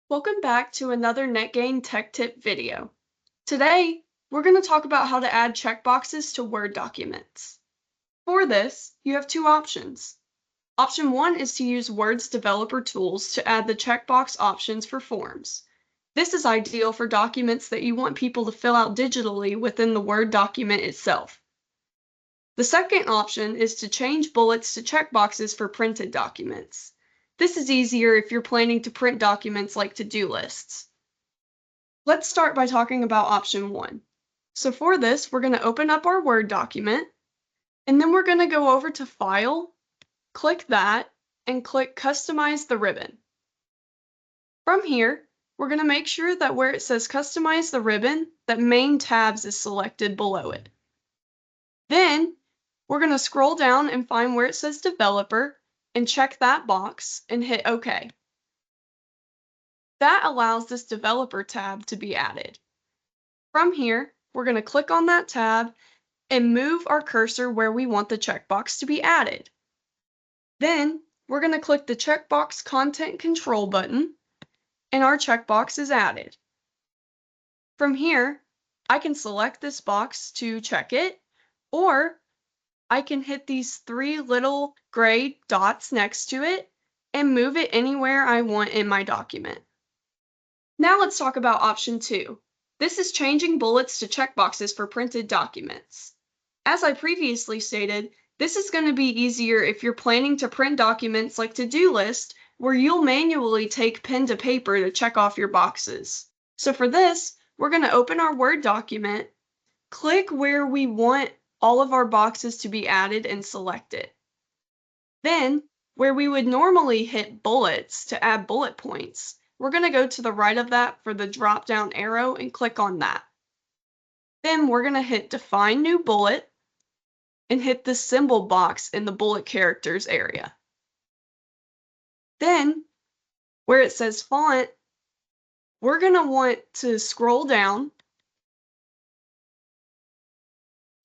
Welcome back to another NetGain Tech Tip video. Today, we're going to talk about how to add checkboxes to Word documents. For this, you have two options. Option 1 is to use Word's developer tools to add the checkbox options for forms. This is ideal for documents that you want people to fill out digitally within the Word document itself. The second option is to change bullets to checkboxes for printed documents. This is easier if you're planning to print documents like to-do lists. Let's start by talking about option 1. So for this, we're going to open up our Word document, and then we're going to go over to File, click that, and click Customize the ribbon. From here, we're going to make sure that where it says Customize the ribbon, that Main Tabs is selected below it. Then, we're going to scroll down and find where it says Developer, and check that box and hit OK. That allows this Developer tab to be added. From here, we're going to click on that tab and move our cursor where we want the checkbox to be added. Then, we're going to click the Checkbox Content Control button, and our checkbox is added. From here, I can select this box to check it, or I can hit these three little gray dots next to it and move it anywhere I want in my document. Now let's talk about option 2. This is changing bullets to checkboxes for printed documents. As I previously stated, this is going to be easier if you're planning to print documents like to-do list, where you'll manually take pen to paper to check off your boxes. So for this, we're going to open our Word document, click where we want all of our boxes to be added and select it. Then, where we would normally hit bullets to add bullet points, we're going to go to the right of that for the drop-down arrow and click on that. Then we're going to hit Define New Bullet and hit the symbol box in the bullet characters area. Then, where it says Font, we're going to want to scroll down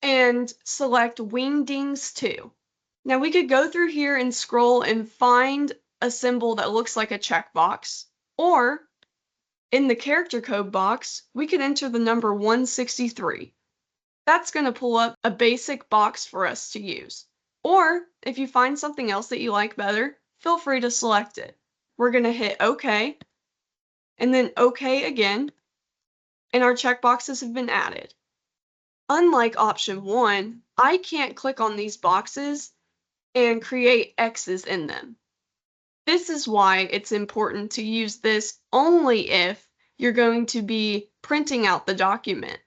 and select Wingdings 2. Now we could go through here and scroll and find a symbol that looks like a checkbox, or in the character code box, we could enter the number 163. That's going to pull up a basic box for us to use. Or if you find something else that you like better, feel free to select it. We're going to hit OK, and then OK again, and our checkboxes have been added. Unlike option 1, I can't click on these boxes and create X's in them. This is why it's important to use this only if you're going to be printing out the document.